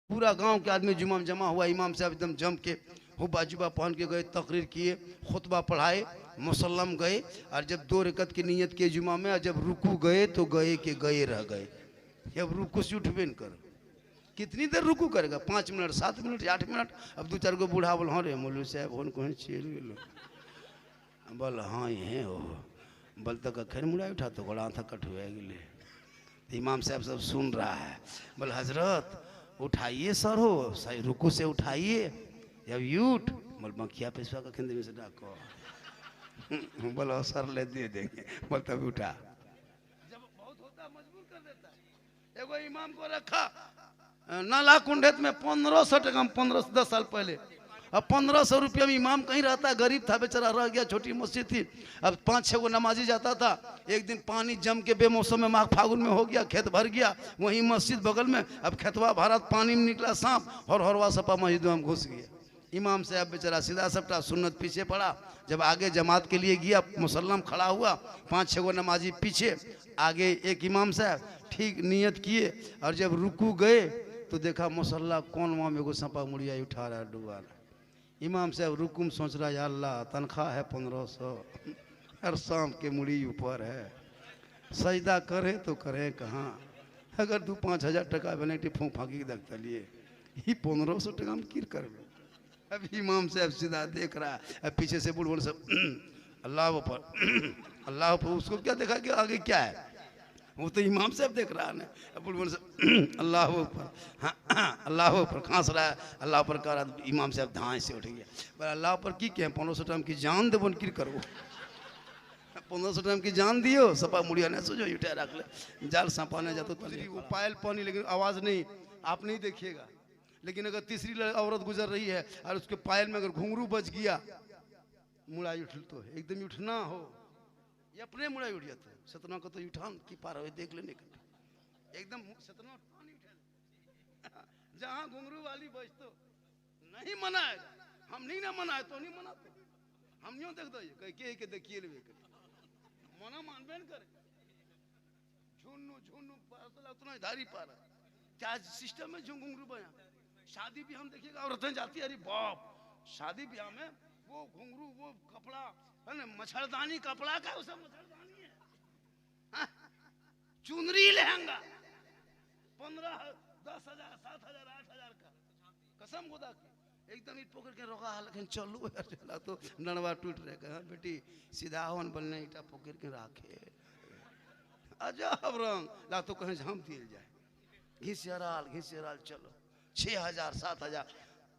पूरा गांव के आदमी जुम्मा में जमा हुआ। इमाम साहब एकदम जम के हुब्बा जुब्बा पहन के गए, तकरीर किए, खुतबा पढ़ाए, मुसल्लम गए। और जब 2 रकत की नीयत किए जुम्मा में, और जब रुकू गए तो गए के गए रह गए। अब रुकू से उठबे न कर, कितनी देर रुकू करेगा? 5 मिनट, 7 मिनट, 8 मिनट। अब 2 4 गो बूढ़ा बोल, हाँ रे मौलवी साहब हो कहीं चल गए। बोल हाँ ये हो। बोल तक खैर मुड़ा उठा तो गोड़ा था कट हुआ गए। इमाम साहब सब सुन रहा है। बोल हजरत उठाइए सर हो, सही रुकू से उठाइए, जब यूट बोल मखिया पेशवा का खिंदे में से डाको। बोलो सर ले दे देंगे। बोल तब उठा। जब बहुत होता मजबूर कर देता है। एगो इमाम को रखा नाला कुंडेत में 1500 टका में, 10 साल पहले। अब 1500 रुपया में इमाम कहीं रहता है, गरीब था बेचारा, रह गया, छोटी मस्जिद थी। अब 5 6 गो नमाजी जाता था। एक दिन पानी जम के बेमौसम में माघ फागुन में हो गया, खेत भर गया, वहीं मस्जिद बगल में। अब खेतवा भरा, पानी में निकला सांप और हरवा सपा मस्जिद में घुस गया। इमाम साहब बेचारा सीधा सपटा सुन्नत पीछे पड़ा। जब आगे जमात के लिए गया, मुसल्लम खड़ा हुआ, 5 6 गो नमाजी पीछे, आगे एक इमाम साहब ठीक नियत किए। और जब रुकू गए तो देखा मुसल्ला कौन वहाँ में एगो सपा मुड़िया उठा रहा है, डुबा रहा। इमाम साहब रुकुम सोच रहा है, या अल्लाह तनख्वाह है 1500, हर शाम के मुड़ी ऊपर है, सजदा करे तो करे कहाँ? अगर 2 5 हज़ार टका बेनेटी फूँ फाँकी देखता लिए, ही 1500 टका में किर कर। अब इमाम साहब सीधा देख रहा है। अब पीछे से बुढ़ सब अल्लाह ऊपर, अल्लाह ऊपर। उसको क्या देखा कि आगे क्या है? वो तो इमाम साहब देख रहा है ना। बुढ़ से अल्लाह ऊपर, हाँ अल्लाह ऊपर खांस रहा है, अल्लाह ऊपर कर रहा। इमाम साहब धाए से उठ गया। बोले अल्लाह ऊपर की क्या 1500 टाइम की जान देवन की करो? 1500 टाइम की जान दियो, सपा मुड़िया ने सोचो उठा रख ले, जाल सपा ने जातो तो वो पायल पानी, लेकिन आवाज़ नहीं, आप नहीं देखिएगा। लेकिन अगर तीसरी औरत गुजर रही है और उसके पायल में अगर घुंघरू बच गया, मुड़ा उठ तो एकदम उठना हो, ये अपने मुड़ा उठ जाता है। सतना को तो उठान की पार हो, देख लेने का एकदम सतना पानी उठा। जहाँ घुंघरू वाली बच तो नहीं मनाए, हम नहीं ना मनाए तो नहीं मनाते। हम यूं देख दो कह के देखिए ले मना मानबे न करे। झुन्नू झुन्नू पासला उतना धारी पारा क्या सिस्टम में जो घुंघरू बया। शादी भी हम देखिएगा, औरतें जाती है, अरे बाप, शादी ब्याह में वो घुंघरू, वो कपड़ा है ना, मच्छरदानी कपड़ा का, उसे मच्छरदानी है, चुनरी लहंगा 15 10,000 7,000 8,000 का, कसम खुदा की। एकदम ही पकड़ के रोका, लेकिन चलो यार चला तो नड़वा टूट रहेगा। बेटी सीधा हवन बनने ईटा पकड़ के राखे, अजब रंग ला तो कहीं झाम दिल जाए। घिसियराल चलो 6,000 7,000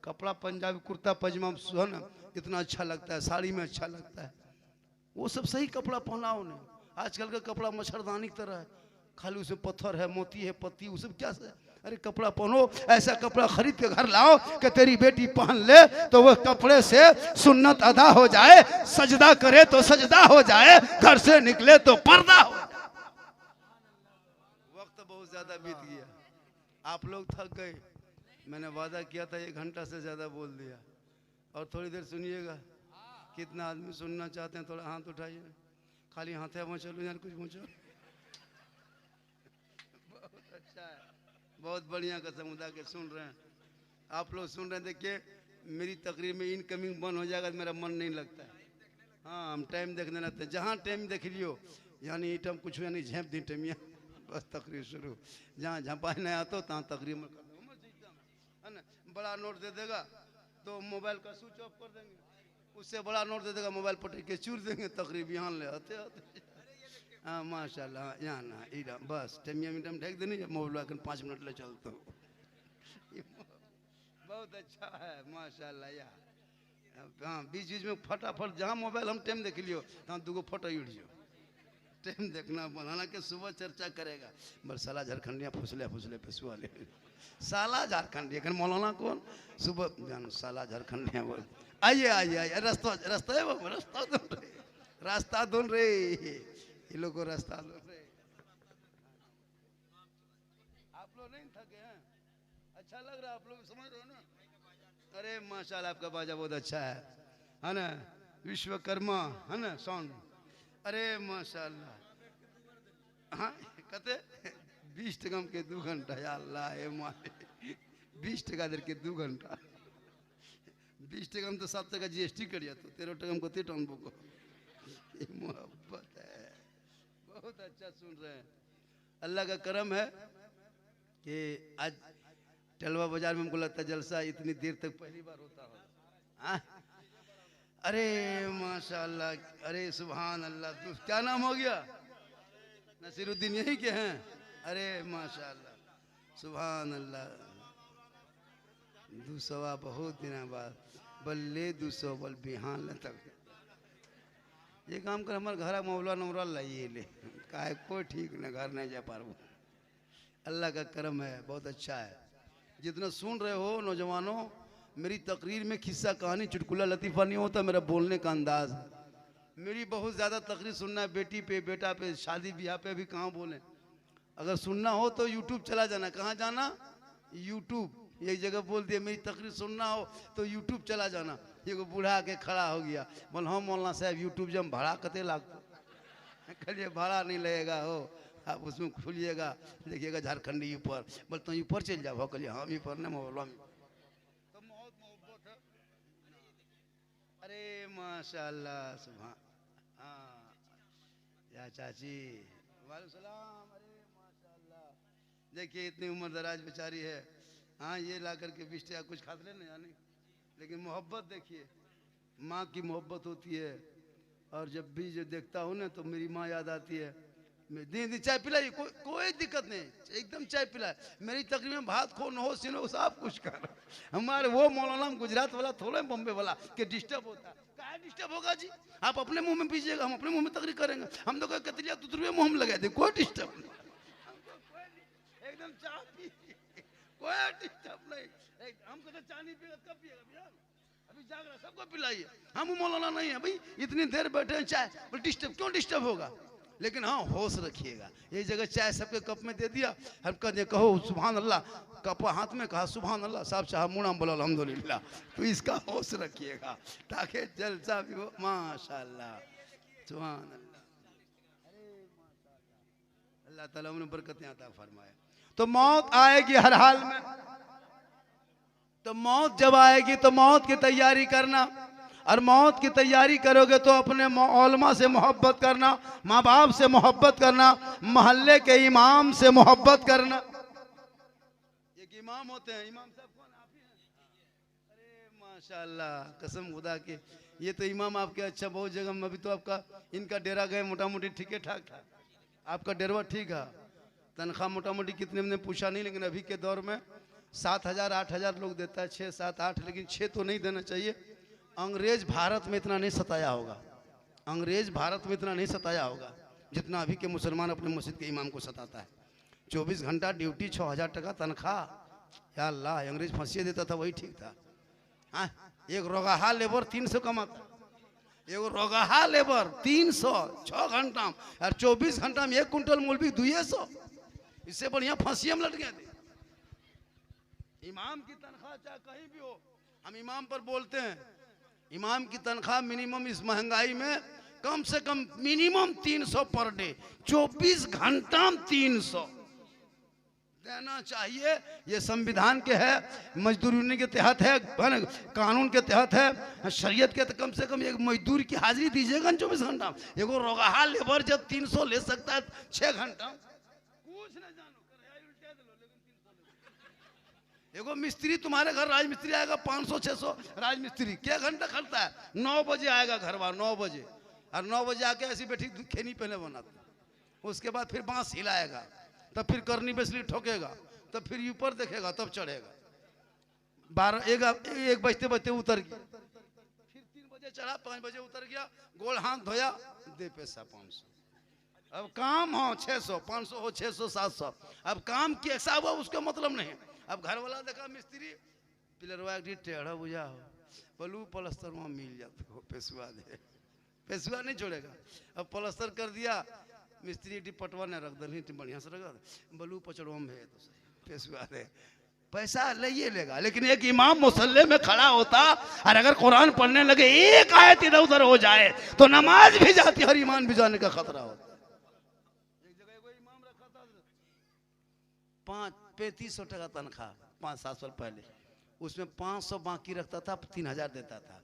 कपड़ा, पंजाबी कुर्ता पजामा है ना, इतना अच्छा लगता है, साड़ी में अच्छा लगता है। वो सब सही कपड़ा पहनाओ ने। आजकल का कपड़ा मच्छरदानी की तरह है, खाली उसमें पत्थर है, मोती है, पत्ती, वो सब क्या है? अरे कपड़ा पहनो, ऐसा कपड़ा खरीद के घर लाओ कि तेरी बेटी पहन ले तो वह कपड़े से सुन्नत अदा हो जाए, सजदा करे तो सजदा हो जाए, घर से निकले तो पर्दा हो जाए। वक्त बहुत ज्यादा बीत गया, आप लोग थक गए। मैंने वादा किया था 1 घंटा से ज्यादा बोल दिया। और थोड़ी देर सुनिएगा। कितना आदमी सुनना चाहते हैं? थोड़ा हाथ उठाइए, खाली हाथे चलो यार, कुछ पूछो। बहुत अच्छा है, बहुत बढ़िया कसम खुदा के सुन रहे हैं आप लोग, सुन रहे हैं। देखिए मेरी तकरीर में इनकमिंग बंद हो जाएगा तो मेरा मन नहीं लगता है। हाँ हम टाइम देखने लगते हैं, जहाँ टाइम देख लियो, यानी इटम कुछ यानी झेप दी टाइमिया, बस तकरीर शुरू। जहाँ झपाए नहीं आता तहाँ तकरीर में कर दो, है ना। बड़ा नोट दे देगा तो मोबाइल का स्विच ऑफ कर देंगे, उससे बड़ा नोट दे देगा मोबाइल पटक के चूर देंगे, तकरीब यहाँ ले आते आते। हाँ माशाल्लाह, यहाँ ना इधर बस टाइमिया में टाइम ढक देनी, मोबाइल आकर 5 मिनट ले चलते हो। बहुत अच्छा है माशाल्लाह यार। हाँ बीच बीच में फटाफट जहाँ मोबाइल हम टाइम देख लियो तहाँ 2 गो फोटो उड़ जाओ। टाइम देखना बनाना के सुबह चर्चा करेगा, बस साला झारखंडिया फुसले फुसले पे सुले, साला झारखंडी अखन मौलाना कौन सुबह जान साला झारखंडिया बोल। आइए आइए आइए, रास्ता रास्ता है बाबू, रास्ता ढूंढ रहे, रास्ता ढूंढ रहे, ये लोग को रास्ता ढूंढ रहे। आप लोग नहीं थके हैं? अच्छा लग रहा है, आप लोग समझ रहे हो ना? अरे माशाल्लाह आपका बाजा बहुत अच्छा है ना, विश्वकर्मा है ना साउंड। अरे माशाल्लाह, हाँ कहते 20 टका के 2 घंटा, या अल्लाह है मालिक, 20 टका दे के 2 घंटा 20 टका में तो 7 टका GST करिया तो 13 टका में कते टन बुको। ये मोहब्बत है। बहुत अच्छा सुन रहे हैं। अल्लाह का करम है कि आज टलवा बाजार में हमको लगता है जलसा इतनी देर तक पहली बार होता हो। अरे माशाअल्लाह, अरे सुभान अल्लाह। क्या नाम हो गया? नसीरुद्दीन यही के हैं? अरे माशाअल्लाह, सुभान अल्लाह। 200 बहुत दिन बाद बल्ले 200 बल बिहान तक ये काम कर हमारे घर मौला नमरा लाइए ले काहे कोई ठीक न घर नहीं जा पारू। अल्लाह का करम है, बहुत अच्छा है। जितना सुन रहे हो नौजवानों, मेरी तकरीर में किस्सा कहानी चुटकुला लतीफ़ा नहीं होता, मेरा बोलने का अंदाज है। मेरी बहुत ज़्यादा तकरीर सुनना है बेटी पे, बेटा पे, शादी ब्याह पे भी कहाँ बोले। अगर सुनना हो तो यूट्यूब चला जाना। कहाँ जाना? यूट्यूब। एक जगह बोल दिया मेरी तकरीर सुनना हो तो यूट्यूब चला जाना। एगो बूढ़ा आके खड़ा हो गया, बोल हाँ मौलाना साहब यूट्यूब जब भाड़ा कते लागतो? कहिए भाड़ा नहीं लगेगा हो, आप उसमें खुलिएगा देखिएगा झारखंडी ऊपर। बोल तो ऊपर चल जाओ। कहिए हम ऊपर नहीं मोहल्ला में तो बहुत मोहब्बत है। अरे माशाअल्लाह सुभान। हाँ या चाची वालेकुम सलाम। अरे माशाअल्लाह, देखिए इतनी उम्र दराज बेचारी है। हाँ ये ला करके 20 टका कुछ खाते नहीं जाने, लेकिन मोहब्बत देखिए, माँ की मोहब्बत होती है। और जब भी जो देखता हूँ ना तो मेरी माँ याद आती है। दी चाय पिलाई, कोई दिक्कत नहीं, एकदम चाय पिलाए। मेरी तकरीर में भात खो न हो सिनो सब कुछ कर। हमारे वो मौलाना गुजरात वाला थोड़ा बम्बे वाला के डिस्टर्ब होता है। क्या डिस्टर्ब होगा जी? आप अपने मुंह में पीजिएगा, हम अपने मुंह में तकरीर करेंगे। हम तो कतरिया तुतरुए मुंह में लगा दे, कोई डिस्टर्ब नहीं। एकदम चाय पी, कोई डिस्टर्ब नहीं। हमको तो चाय नहीं पिएगा कब पिएगा भैया? अभी जाग रहा, सबको पिलाइए। हम मौलाना नहीं है भाई, इतनी देर बैठे हैं चाय, डिस्टर्ब क्यों डिस्टर्ब होगा? लेकिन हाँ होश रखिएगा। ये जगह चाय सबके कप में दे दिया, हम कहते कहो सुभान अल्लाह, कप हाथ में कहा सुभान अल्लाह, साहब साहब मुड़ा बोला अल्हम्दुलिल्लाह। तो इसका होश रखिएगा ताकि जलसा भी हो। माशाअल्लाह सुभान अल्लाह। अल्लाह ताला उन्हें बरकतें अता फरमाए। तो मौत आएगी हर हाल में। तो मौत जब आएगी तो मौत की तैयारी करना, और मौत की तैयारी करोगे तो अपने औलमा से मोहब्बत करना, माँ बाप से मोहब्बत करना, मोहल्ले के इमाम से मोहब्बत करना। एक इमाम होते हैं, इमाम साहब कौन? आप ही हैं? अरे माशाअल्लाह, कसम खुदा के ये तो इमाम आपके अच्छा बहुत जगह में। अभी तो आपका इनका डेरा गए मोटा मोटी ठीक ठाक था, आपका डेरवा ठीक है। तनख्वाह मोटा मोटी कितने में पूछा नहीं, लेकिन अभी के दौर में 7,000 8,000 लोग देता है, 6 7 8, लेकिन 6 तो नहीं देना चाहिए। अंग्रेज भारत में इतना नहीं सताया होगा, अंग्रेज भारत में इतना नहीं सताया होगा जितना अभी के मुसलमान अपने मस्जिद के इमाम को सताता है। 24 घंटा ड्यूटी, 6,000 टका तनख्वाह। या अल्लाह, अंग्रेज फांसी देता था वही ठीक था। हाँ, एक रोगाहा लेबर 300 कमाता, एक रोगाहा लेबर 300 6 घंटा और 24 घंटा में 1 कुंटल मूल भी 200। इससे बढ़िया फांसी हम लट गए थे। इमाम की तनख्वाह चाहे कहीं भी हो, हम इमाम पर बोलते हैं, इमाम की तनख्वाह मिनिमम इस महंगाई में कम से कम मिनिमम 300 पर डे, 24 घंटा 300 देना चाहिए। ये संविधान के है, मजदूरी के तहत है, कानून के तहत है, शरीयत के। कम से कम एक मजदूर की हाजिरी दीजिएगा 24 घंटा। एगो रोगाहा लेबर जब 300 ले सकता है 6 घंटा, कुछ न जानो एगो मिस्त्री तुम्हारे घर राजमिस्त्री आएगा 500 600 राजमिस्त्री क्या घंटा खड़ता है? 9 बजे आएगा घर बार, 9 बजे, और 9 बजे आके ऐसी बैठी खेनी पहले बनाता, उसके बाद फिर बांस हिलाएगा, तब फिर करनी बेसली ठोकेगा, तब फिर ऊपर देखेगा, तब चढ़ेगा। 12 1 बजते बजते उतर गया, फिर 3 बजे चढ़ा, 5 बजे उतर गया, गोल हाथ धोया, दे पैसा 500। अब काम हो 600 500 हो 600 700, अब काम कैसा हुआ उसका मतलब नहीं। अब घर वाला देखा मिस्त्री पिलरवा टेढ़ा बुझा हो, बलू प्लस्तर वहाँ मिल जाता हो, पेशुआ दे, पेशुआ नहीं छोड़ेगा। अब प्लस्तर कर दिया मिस्त्री, पटवा ने रख दे बढ़िया से रख, बलू पचड़वा में है तो सही, पेशुआ दे, पैसा ले लेगा। लेकिन एक इमाम मुसल्ले में खड़ा होता और अगर कुरान पढ़ने लगे, एक आयत इधर उधर हो जाए तो नमाज भी जाती और ईमान भी जाने का खतरा होता। एक जगह कोई इमाम रखा था 3500 टका तनख्वाह, 5-7 साल पहले, उसमें 500 बाकी रखता था, 3000 देता था।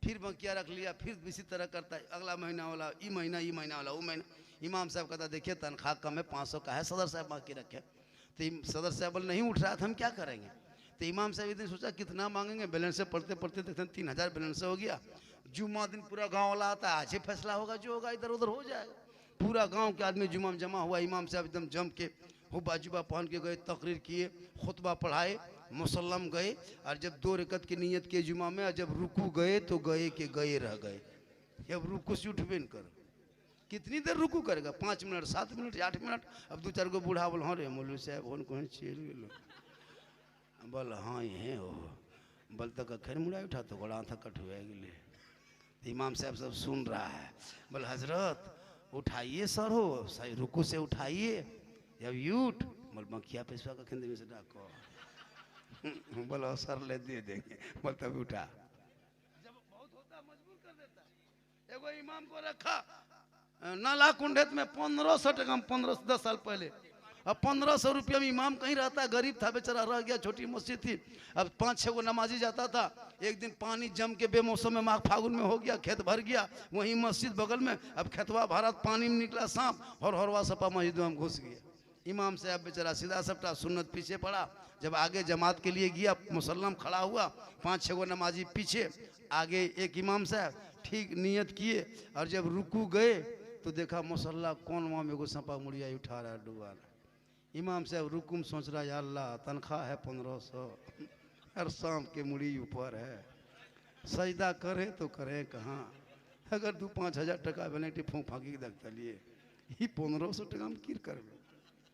फिर बकिया रख लिया, फिर इसी तरह करता है, अगला महीना वाला ई महीना वाला वो महीना। इमाम साहब कहता देखिए तनख्वाह कम है, 500 का है, सदर साहब बाकी रखे। तो सदर साहब नहीं उठ रहा था, हम क्या करेंगे। तो इमाम साहब इतने सोचा कितना मांगेंगे, बैलेंस से पढ़ते पढ़ते देखते 3000 बैलेंस हो गया। जुम्मा दिन पूरा गाँव वाला आता है, आज ही फैसला होगा, जो होगा इधर उधर हो जाएगा। पूरा गाँव के आदमी जुम्मा में जमा हुआ, इमाम साहब एकदम जम के हुब्बा जुब्बा पहन के गए, तकरीर किए, खुतबा पढ़ाए, मुसल्लम गए। और जब 2 रकत की नीयत किए जुमा में, और जब रुकू गए तो गए के गए रह गए। जब रुकू से उठबे न कर, कितनी देर रुकू करेगा, 5 मिनट 7 मिनट 8 मिनट। अब 2-4 गो बूढ़ा बोल हाँ रे मौलवी साहब हो कहीं चल गए, बोल हाँ ये हो, बोल तक खैर मुड़ा उठा तो गोड़ा था कट हुआ गए। इमाम साहब सब सुन रहा है, बोल हजरत उठाइए सर हो, सही रुकू से उठाइए, जब यूट बोल मखिया पेशवा का खिंदे में से डाको, बोलो सर ले दे देंगे, बोल तब उठा। जब बहुत होता मजबूर कर देता है। एगो इमाम को रखा नाला कुंडेत में 1500 टका, 10 साल पहले। अब 1500 रुपया में इमाम कहीं रहता है, गरीब था बेचारा, रह गया, छोटी मस्जिद थी। अब 5-6 गो नमाजी जाता था। एक दिन पानी जम के बेमौसम में माघ फागुन में हो गया, खेत भर गया, वहीं मस्जिद बगल में। अब खेतवा भरा, पानी में निकला सांप और हरवा सपा मस्जिद में घुस गया। इमाम साहब बेचारा सीधा सपटा सुन्नत पीछे पड़ा। जब आगे जमात के लिए गया, मुसल्लम खड़ा हुआ, 5-6 गो नमाजी पीछे, आगे एक इमाम साहब ठीक नियत किए। और जब रुकू गए तो देखा मुसल्ला कौन वहाँ में एगो सपा मुड़िया उठा रहा है, डुबा रहा। इमाम साहब रुकुम सोच रहा है अल्लाह तनख्वाह है 1500, हर शाम के मुड़ी ऊपर है, सजदा करे तो करे कहाँ। अगर 2-5 हजार टका बेनेटी फूँ फाँकी देखता लिए, ही 1500 टका में किर कर।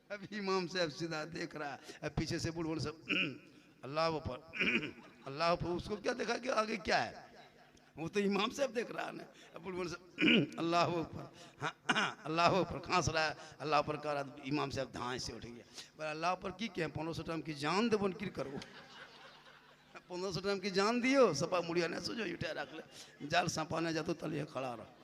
अब इमाम साहब सीधा देख रहा है, पीछे से बुढ़ सब अल्लाह ऊपर अल्लाह ऊपर। उसको क्या देखा कि आगे क्या है, वो तो इमाम साहब देख रहा है ना। बुढ़ से अल्लाह ऊपर, हाँ अल्लाह ऊपर खांस रहा है, अल्लाह पर कह रहा। इमाम साहब धाए से उठ गया, बोला अल्लाह पर की क्या 1500 टाइम की जान देवन की करो, 1500 टाइम की जान दियो, सपा मुड़िया ने सोचो उठा रख ले, जाल सपाने जातो तलिए खड़ा रहा।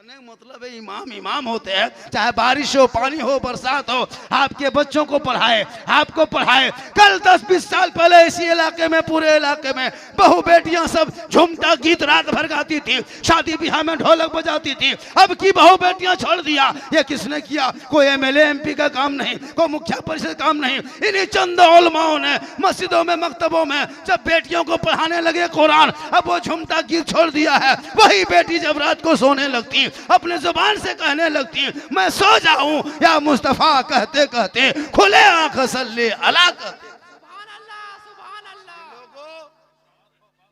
मतलब है इमाम इमाम होते हैं, चाहे बारिश हो, पानी हो, बरसात हो, आपके बच्चों को पढ़ाए, आपको पढ़ाए। कल 10-20 साल पहले इसी इलाके में, पूरे इलाके में बहू बेटियां सब झुमटा गीत रात भर गाती थी, शादी ब्याह में ढोलक बजाती थी। अब की बहू बेटियां छोड़ दिया। ये किसने किया? कोई एमएलए एमपी का काम नहीं, कोई मुखिया परिषद काम नहीं, इन्हीं चंद उलमाओं ने मस्जिदों में, मकतबों में जब बेटियों को पढ़ाने लगे कुरान, अब वो झुमटा गीत छोड़ दिया है। वही बेटी जब रात को सोने लगती, अपने जुबान से कहने लगती मैं सो जाऊं या मुस्तफा कहते कहते खुले आंख सल्ले अला कहते। सुभान अल्लाह, सुभान अल्लाह। लोगों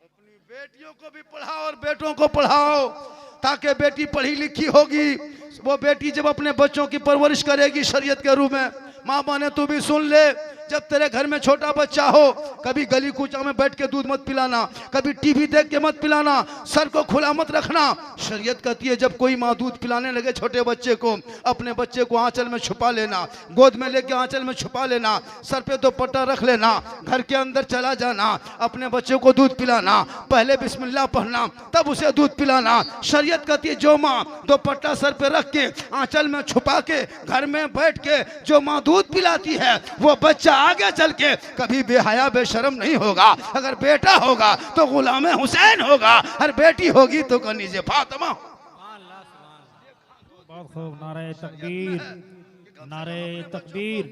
अपनी बेटियों को भी पढ़ाओ और बेटों को पढ़ाओ, ताकि बेटी पढ़ी लिखी होगी। वो बेटी जब अपने बच्चों की परवरिश करेगी शरीयत के रूप में, माँ बने तू भी सुन ले, जब तेरे घर में छोटा बच्चा हो, कभी गली कूचा में बैठ के दूध मत पिलाना, कभी टीवी देख के मत पिलाना, सर को खुला मत रखना। शरीयत कहती है जब कोई माँ दूध पिलाने लगे छोटे बच्चे को, अपने बच्चे को आंचल में छुपा लेना, गोद में लेके आंचल में छुपा लेना, सर पे दुपट्टा रख लेना, घर के अंदर चला जाना, अपने बच्चे को दूध पिलाना, पहले बिस्मिल्लाह पढ़ना, तब उसे दूध पिलाना। शरीयत कहती है जो माँ दुपट्टा सर पे रख के आंचल में छुपा के घर में बैठ के जो माँ दूध पिलाती है, वो बच्चा आगे चल के कभी बेहया बेशरम नहीं होगा। अगर बेटा होगा तो गुलाम हुसैन होगा, और बेटी होगी तो कनीज़े फातिमा। बहुत खूब, नारे तकबीर, नारे तकबीर,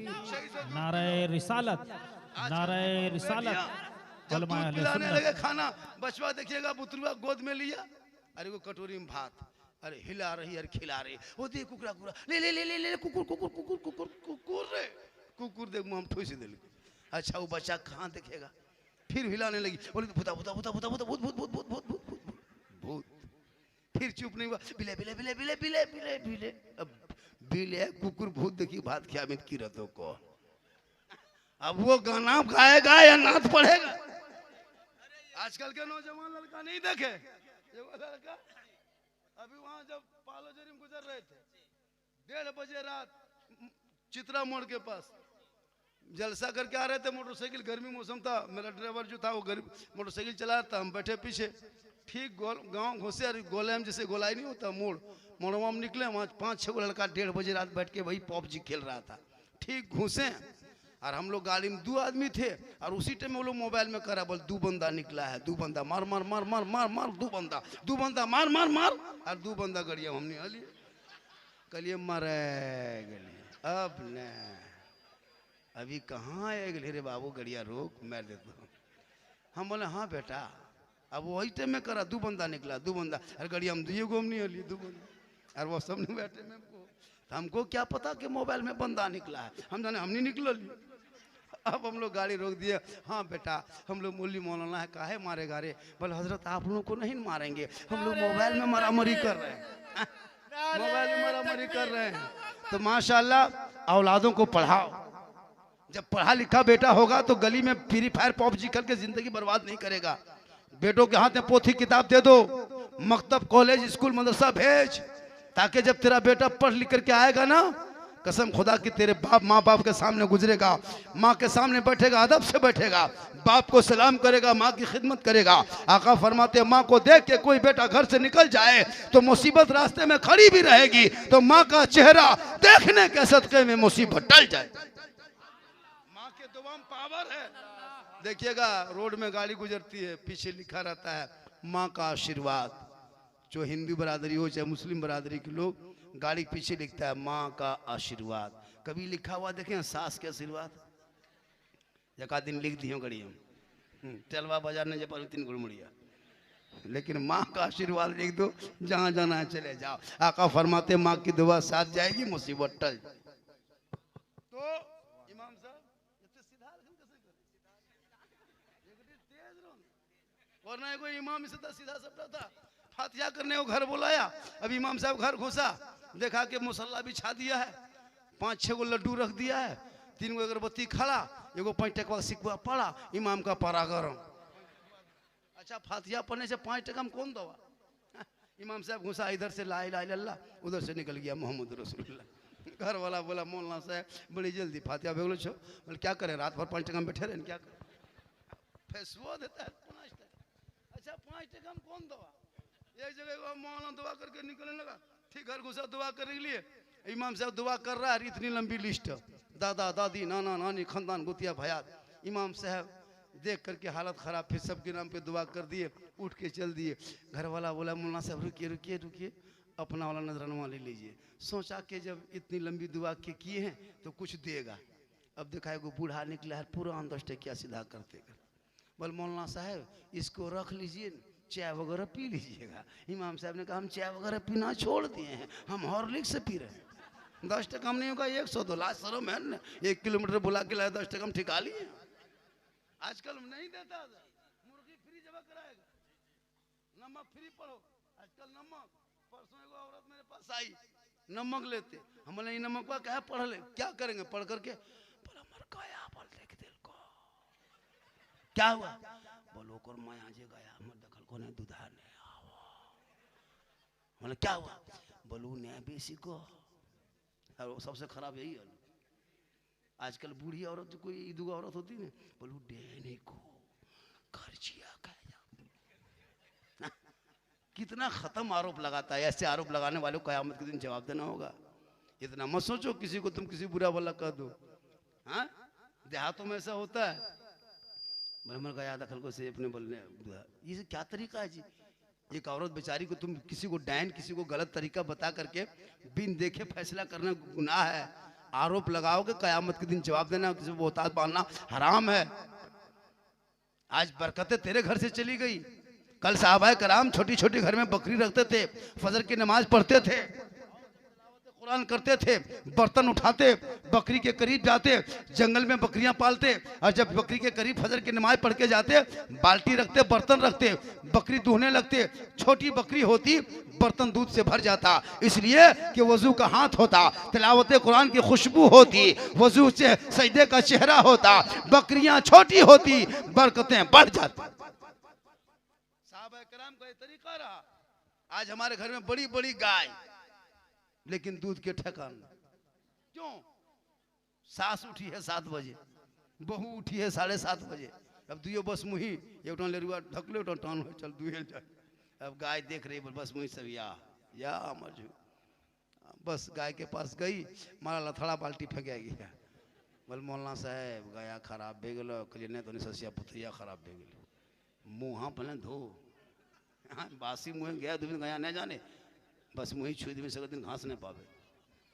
नारे रिसालत, नारे रिसालत। पिलाने लगे खाना, बचवा देखिएगा बुतरुआ गोद में लिया, अरे वो कटोरी में भात, अरे हिला रही अरे खिला रही, वो देख कुकरा कुकरा ले ले ले ले ले कुकुर कुकुर कुकुर कुकुर कुकुर रे कुकुर देख मुँह ठोस दे। अच्छा वो बच्चा कहाँ देखेगा, फिर हिलाने लगी, बोले भूता भूता भूता भूता भूता भूत भूत भूत भूत भूत भूत भूत भूत। फिर चुप नहीं हुआ, बिले बिले बिले बिले बिले बिले बिले, अब बिले कुकुर भूत देखी भात खिया में किरतों को। अब वो गाना गाएगा या नाथ पढ़ेगा? आजकल के नौजवान लड़का नहीं देखे, ये वो लड़का अभी वहां जब पालोजरी में गुजर रहे थे 1:30 बजे रात, चित्रा मोड़ के पास जलसा करके आ रहे थे मोटरसाइकिल, गर्मी मौसम था, मेरा ड्राइवर जो था वो मोटरसाइकिल चला रहा था, हम बैठे पीछे। ठीक गांव घुसे, गोले में जैसे गोलाई नहीं होता मोड़वा में निकले, वहाँ 5-6 लड़का 1:30 बजे रात बैठ के वही पबजी खेल रहा था। ठीक घुसे और हम लोग गाड़ी में 2 आदमी थे और उसी टाइम वो लोग मोबाइल में करा बोल 2 बंदा निकला है, 2 बंदा मार मार मार मार मार मार 2 बंदा मार मार मार और 2 बंदा गड़िया हमने हलिए कलिए मरे गलिए अब न अभी कहाँ आए रे बाबू गड़िया रोक मैं देता हूँ। हम बोले हाँ बेटा अब वही टाइम में करा 2 बंदा निकला 2 बंदा अरे गड़िया हम 2 गो नहीं हलिए 2 बंदा और वो सब नहीं बैठे में हमको क्या पता कि मोबाइल में बंदा निकला है, हम जाने हम नहीं निकल लिए। अब हम लोग गाड़ी रोक दिए, हाँ बेटा हम लोग मौलवी मौलाना है काहे मारेगा रे, बोले हजरत आप लोगों को नहीं मारेंगे, हम लोग मोबाइल में मारामारी कर रहे हैं मोबाइल में मारामारी कर रहे हैं। तो माशाल्लाह औलादों को पढ़ाओ, जब पढ़ा लिखा बेटा होगा तो गली में फ्री फायर पबजी करके जिंदगी बर्बाद नहीं करेगा। बेटों के हाथ में पोथी किताब दे दो, मकतब कॉलेज स्कूल मदरसा भेज, ताकि जब तेरा बेटा पढ़ लिख करके आएगा ना, कसम खुदा की तेरे बाप माँ बाप के सामने गुजरेगा, माँ के सामने बैठेगा, अदब से बैठेगा, बाप को सलाम करेगा, माँ की खिदमत करेगा। आका फरमाते माँ को देख के कोई बेटा घर से निकल जाए तो मुसीबत रास्ते में खड़ी भी रहेगी तो माँ का चेहरा देखने के सदके में मुसीबत टल जाए। माँ के दुआ में पावर है। देखिएगा रोड में गाड़ी गुजरती है पीछे लिखा रहता है माँ का आशीर्वाद, जो हिंदू बरादरी हो चाहे मुस्लिम बरादरी के लोग गाड़ी के पीछे लिखता है माँ का आशीर्वाद। कभी लिखा हुआ देखें सास के आशीर्वाद, एक दिन लिख दियो गड़ी हम चलवा बाजार ने जब 3 गुड़मुड़िया, लेकिन माँ का आशीर्वाद लिख दो, जहाँ जाना है चले जाओ। आका फरमाते माँ की दुआ साथ जाएगी मुसीबत टल। तो इमाम साहब वरना कोई इमाम सीधा सीधा सब था, फातिहा करने को घर बुलाया, अब इमाम साहब घर घुसा, देखा कि मुसल्ला बिछा दिया है, 5-6 गो लड्डू रख दिया है, 3 गो अगरबत्ती खड़ा, 1 गो 5 टका सिक्का पड़ा, इमाम का पारा गरम। अच्छा फातिहा पढ़ने से 5 टका में कौन दवा। इमाम साहब घुसा, इधर से ला इलाहा इल्लल्लाह, उधर से निकल गया मोहम्मद रसूलुल्लाह। घर वाला बोला मौलाना साहब बड़ी जल्दी फातिहा भेगलो छो, बोले क्या करें रात भर 5 टका में बैठे रहे क्या करें, फैसवा देता है 5 टका। अच्छा 5 टका में कौन दवा। एक जगह मौलाना दुआ करके निकलने लगा, ठीक घर घुसा दुआ करने के लिए, इमाम साहब दुआ कर रहा है, इतनी लंबी लिस्ट, दादा दादी नाना नानी खानदान गुतिया भयात। इमाम साहब देख करके हालत खराब, फिर सबके नाम पे दुआ कर दिए, उठ के चल दिए। घर वाला बोला मौलाना साहब रुकिए रुकिए रुकिए, अपना वाला नजराना ले लीजिए। सोचा कि जब इतनी लंबी दुआ के किए हैं तो कुछ देगा। अब देखा एगो बूढ़ा निकला है पूरा 10 टकिया सीधा करते कर, बोल मौलाना साहब इसको रख लीजिए, चाय वगैरह पी लीजिएगा। इमाम साहब ने कहा हम चाय वगैरह पीना छोड़ दिए हैं, हम हॉर्लिक्स से पी रहे हैं। 10 टका नहीं होगा 102 लाख शर्म है न, 1 किलोमीटर बुला के लाया 10 टका हम ठिका लिए। आजकल नहीं देता, मुर्गी फ्री जमा कराएगा, नमक फ्री पढ़ो आजकल नमक। परसों एगो औरत मेरे पास आई, नमक लेते, हम बोले ये नमक का क्या पढ़ ले, क्या करेंगे पढ़ करके, बोला मर गया बोल देख दिल को क्या हुआ, बोलो कर माया जे गया मर दखल को ने दूधा ने आओ, बोले क्या हुआ, बोलू ने बेसी को। और सबसे खराब यही है आजकल बूढ़ी औरत जो कोई दूगा औरत होती है बोलू डेने को खर्चिया कितना खत्म आरोप लगाता है। ऐसे आरोप लगाने वालों को कयामत के दिन जवाब देना होगा। इतना मत सोचो किसी को तुम किसी बुरा भला कह दो। हाँ देहातों में ऐसा होता है, मर गया दखल को से अपने बोलने, ये क्या तरीका है जी। एक औरत बेचारी को तुम किसी को डायन किसी को गलत तरीका बता करके बिन देखे फैसला करना गुनाह है। आरोप लगाओगे कयामत के दिन जवाब देना, किसी को बोहतान बांधना हराम है। आज बरकतें तेरे घर से चली गई। कल साहबाए कराम छोटी छोटी घर में बकरी रखते थे, फजर की नमाज पढ़ते थे, कुरान करते थे, बर्तन उठाते, बकरी के करीब जाते, जंगल में बकरियां पालते, और जब बकरी के करीब फजर की नमाज पढ़ के जाते बाल्टी रखते, बर्तन रखते, बकरी दूहने लगते। छोटी बकरी होती बर्तन दूध से भर जाता, इसलिए कि वजू का हाथ होता, तिलावत कुरान की खुशबू होती, वजू से सजदे का चेहरा होता, बकरियां छोटी होती, बरकतें बढ़ जाती। साहबा कराम का तरीका रहा। आज हमारे घर में बड़ी बड़ी गाय लेकिन दूध के ठकान क्यों। सास उठी है 7 बजे, बहू उठी है 7:30 बजे, अब दुयो बस मुही एक लेरुआ ढकले टान हो चल दुहे जाए। अब गाय देख रही बस मुही सब या मजू, बस गाय के पास गई, मारा लथड़ा बाल्टी फेंक गया। बोल मौलाना साहब गया खराब भे गेलो कहलिए नहीं तो ससिया पुतरिया खराब भे गेलो मुँह पहले धो हाँ बासी मुँह गया दो दिन गया नहीं जाने बस मुँह छुई दिन सगले दिन घास नहीं पावे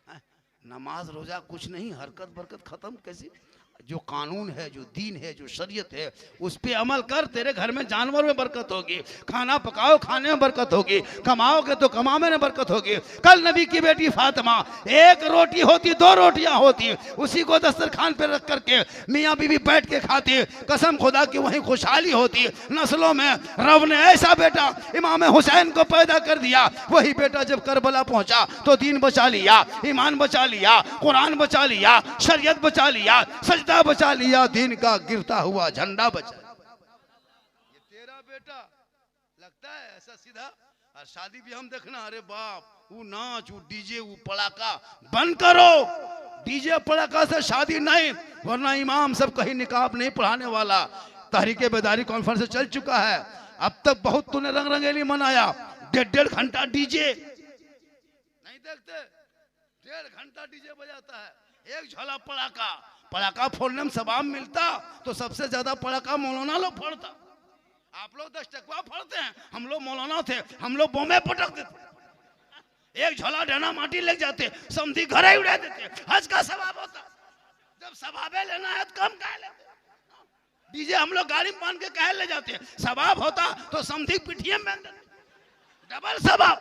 हाँ? नमाज रोजा कुछ नहीं हरकत बरकत खत्म कैसी जो कानून है जो दीन है जो शरीयत है उस पे अमल कर तेरे घर में जानवर में बरकत होगी खाना पकाओ खाने में बरकत होगी कमाओगे तो कमाने में बरकत होगी। कल नबी की बेटी फातिमा एक रोटी होती दो रोटियां होती उसी को दस्तरखान पे रख करके मियाँ बीवी बैठ के खाती कसम खुदा की वही खुशहाली होती। नस्लों में रब ने ऐसा बेटा इमाम हुसैन को पैदा कर दिया वही बेटा जब करबला पहुंचा तो दीन बचा लिया ईमान बचा लिया कुरान बचा लिया शरीयत बचा लिया सजदा बचा लिया दीन का गिरता हुआ झंडा बचा। ये तेरा बेटा लगता है ऐसा सीधा और शादी भी हम देखना अरे बाप वो नाच वो डीजे वो पड़ाका बंद करो डीजे पड़ाका से शादी नहीं वरना इमाम सब कहीं निकाब नहीं पढ़ाने वाला। तहरीके बेदारी कॉन्फ्रेंस चल चुका है अब तक बहुत तूने रंग रंगेली मनाया 1.5 घंटा डीजे नहीं देखते 1.5 घंटा डीजे बजाता है एक झोला पड़ाका पड़ाका फोड़ने में सवाब मिलता तो सबसे ज्यादा पड़ाका मौलाना लोग फोड़ता। आप लोग 10 टकवा फोड़ते हैं हम लोग मौलाना थे हम लोग बॉम्बे पटक देते एक झोला डना माटी ले जाते समधी घर ही उड़ा देते हज का सवाब होता। जब सवाबे लेना है तो कम कह लेते डीजे हम लोग गाड़ी में बांध के कह ले जाते सवाब होता तो समधी पिठिए में डबल सवाब।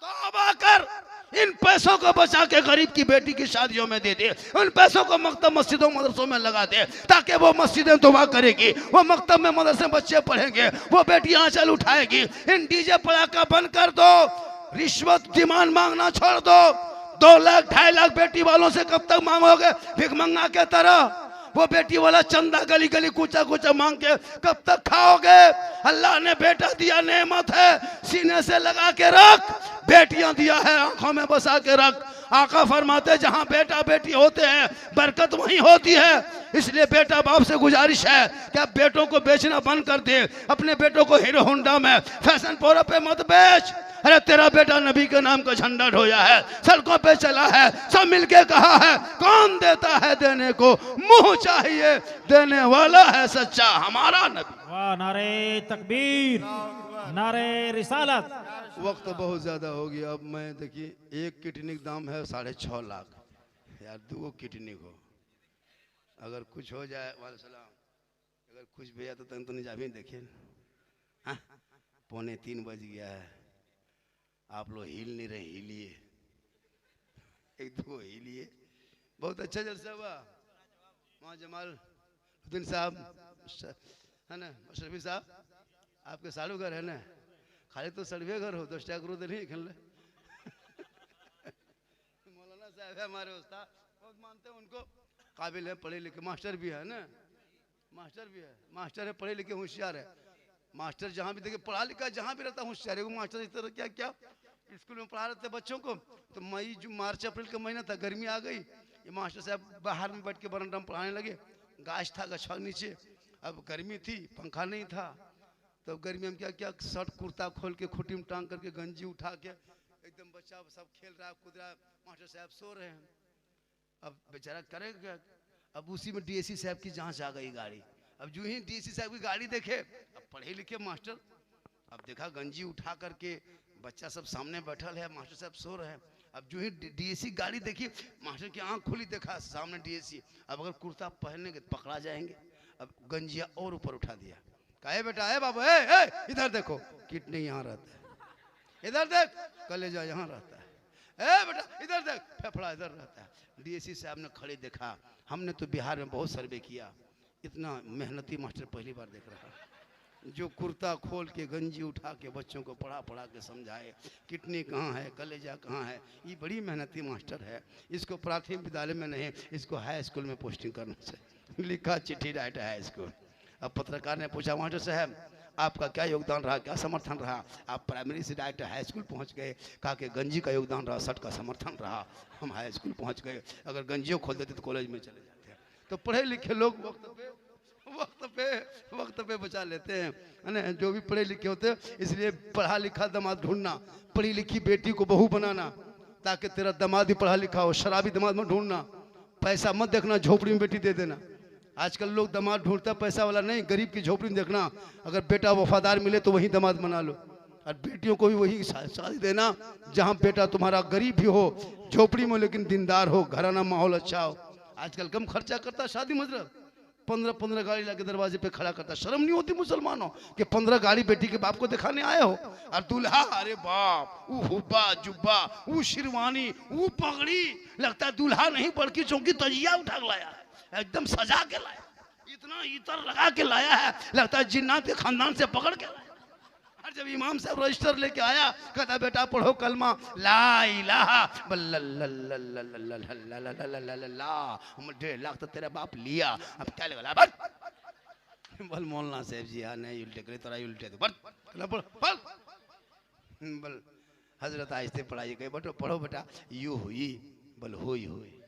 तौबा कर इन पैसों को बचा के गरीब की बेटी की शादियों में दे दे उन पैसों को मकतब मस्जिदों मदरसों में लगा दे ताकि वो मस्जिदें दुआ करेगी वो मकतब में मदरसे बच्चे पढ़ेंगे वो बेटी आंचल उठाएगी। इन डीजे पड़ाका बंद कर दो रिश्वत डिमांड मांगना छोड़ दो 2 लाख 2.5 लाख बेटी वालों से कब तक मांगोगे भिखमंगा के तरह वो बेटी वाला चंदा गली गली कूचा कूचा मांग के कब तक खाओगे। अल्लाह ने बेटा दिया नेमत है सीने से लगा के रख बेटियां दिया है आंखों में बसा के रख। आका फरमाते जहां बेटा बेटी होते हैं बरकत वहीं होती है। इसलिए बेटा बाप से गुजारिश है कि आप बेटों को बेचना बंद कर दे अपने बेटों को हीरो होंडा में फैशन प्रो पे मत बेच। अरे तेरा बेटा नबी के नाम का झंडा ढोया है सड़कों पे चला है सब मिलके कहा है कौन देता है देने को मुंह चाहिए देने वाला है सच्चा हमारा नबी। वाह नारे तकबीर नारे रिसालत। वक्त बहुत ज्यादा हो गया अब मैं देखिए एक किडनी का दाम है 6.5 लाख यार 2 किडनी को अगर कुछ हो जाए वालेकुम अगर कुछ भी है तो तुम तो नहीं जा भी देखिए 2:45 बज गया है आप लोग हिल नहीं रहे हिलिए 1-2 हिलिए बहुत अच्छा जलसा हुआ वहाँ जमालुद्दीन साहब है ना शफी साहब आपके सालू घर है ना खाली तो सड़वे घर हो 10 टका तो नहीं खेल मौलाना साहब है हमारे उस्ताद बहुत मानते हैं उनको काबिल है पढ़े लिखे मास्टर भी है ना मास्टर है पढ़े लिखे होशियार है मास्टर जहाँ भी देखिए पढ़ा लिखा जहाँ भी रहता होशियार है वो मास्टर इस तरह क्या क्या स्कूल में पढ़ा रहे थे बच्चों को तो मई जो मार्च अप्रैल का महीना था गर्मी आ गई ये मास्टर साहब बाहर में बैठ के बरंडा में पढ़ाने लगे गाछ था गछा नीचे अब गर्मी थी पंखा नहीं था तो गर्मी में क्या क्या शर्ट कुर्ता खोल के खूटी में टांग करके गंजी उठा के एकदम बच्चा सब खेल रहा है कूद रहा है मास्टर साहब सो रहे हैं अब बेचारा करेगा क्या। अब उसी में डीएससी साहब की जांच आ गई गाड़ी अब जो ही डीएससी साहब की गाड़ी देखे अब पढ़े लिखे मास्टर अब देखा गंजी उठा करके बच्चा सब सामने बैठल है मास्टर साहब सो रहे हैं अब जो ही डीएससी गाड़ी देखी मास्टर की आंख खुली देखा सामने डीएससी अब अगर कुर्ता पहनेंगे तो पकड़ा जाएंगे अब गंजिया और ऊपर उठा दिया कहे बेटा है बाबू इधर देखो किडनी यहाँ रहता है इधर देख कलेजा यहाँ रहता है बेटा इधर देख फेफड़ा इधर रहता है। डीएससी साहब ने खड़े देखा हमने तो बिहार में बहुत सर्वे किया इतना मेहनती मास्टर पहली बार देख रहा जो कुर्ता खोल के गंजी उठा के बच्चों को पढ़ा के समझाए किडनी कहाँ है कलेजा कहाँ है ये बड़ी मेहनती मास्टर है। इसको प्राथमिक विद्यालय में नहीं इसको हाई स्कूल में पोस्टिंग करना चाहिए। लिखा चिट्ठी राइट हाई स्कूल। अब पत्रकार ने पूछा मास्टर साहब आपका क्या योगदान रहा क्या समर्थन रहा आप प्राइमरी से डायरेक्ट हाई स्कूल पहुंच गए कहा कि गंजी का योगदान रहा शर्ट का समर्थन रहा हम हाई स्कूल पहुंच गए अगर गंजियों खोल देते तो कॉलेज में चले जाते हैं। तो पढ़े लिखे लोग वक्त पे बचा लेते हैं है ना जो भी पढ़े लिखे होते हैं। इसलिए पढ़ा लिखा दामाद ढूंढना पढ़ी लिखी बेटी को बहू बनाना ताकि तेरा दामाद ही पढ़ा लिखा हो शराबी दामाद में ढूंढना पैसा मत देखना, झोपड़ी में बेटी दे देना। आजकल लोग दामाद ढूंढता पैसा वाला नहीं, गरीब की झोपड़ी में देखना। अगर बेटा वफादार मिले तो वही दामाद बना लो, और बेटियों को भी वही शादी देना जहाँ बेटा तुम्हारा गरीब भी हो, झोपड़ी में लेकिन दीनदार हो, घराना माहौल अच्छा हो। आजकल कम खर्चा करता शादी मतलब 15 गाड़ी लाके दरवाजे पे खड़ा करता। शर्म नहीं होती मुसलमानों कि 15 गाड़ी बेटी के बाप को दिखाने आए हो? और दूल्हा, अरे बाप, वो हुब्बा जुब्बा, वो शिरवानी, वो पगड़ी, लगता है दूल्हा नहीं बल्कि चौकी तजिया उठा के लाया है, एकदम सजा के लाया, इतना इतर लगा के लाया है, लगता है जिन्नात के खानदान से पकड़ के लाया। और जब इमाम साहब रजिस्टर लेके आया, कहता बेटा पढ़ो कलमा ला इलाहा ला, 1.5 लाख तो तेरा बाप लिया, अब क्या लगा बल मौलाना साहब जी हाँ नहीं उल्टे करे तोरा उल्टे तो बल हजरत आहिस्ते पढ़ाई गए, बटो पढ़ो बेटा, यू हुई बल हुई हुई,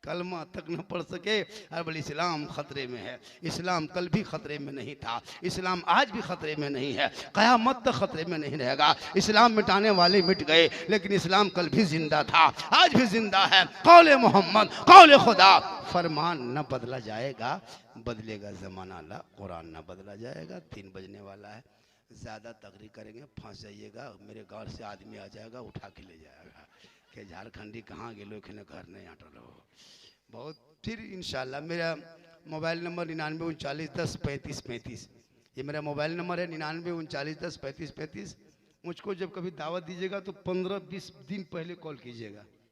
कलमा तक न पढ़ सके। और बोले इस्लाम खतरे में है। इस्लाम कल भी खतरे में नहीं था, इस्लाम आज भी खतरे में नहीं है, क़यामत तक खतरे में नहीं रहेगा। इस्लाम मिटाने वाले मिट गए, लेकिन इस्लाम कल भी जिंदा था, आज भी जिंदा है। कौले मोहम्मद, कौले खुदा, फरमान न बदला जाएगा, बदलेगा ज़माना ला, कुरान न बदला जाएगा। 3 बजने वाला है, ज़्यादा तकरीर करेंगे फंस जाइएगा, मेरे गाँव से आदमी आ जाएगा उठा के ले जाएगा कि झारखंडी कहाँ गेलो, घर नहीं हटल हो बहुत। फिर इंशाल्लाह मेरा मोबाइल नंबर 99 39 10 35 35, ये मेरा मोबाइल नंबर है 99 39 10 35 35। मुझको जब कभी दावत दीजिएगा तो 15-20 दिन पहले कॉल कीजिएगा,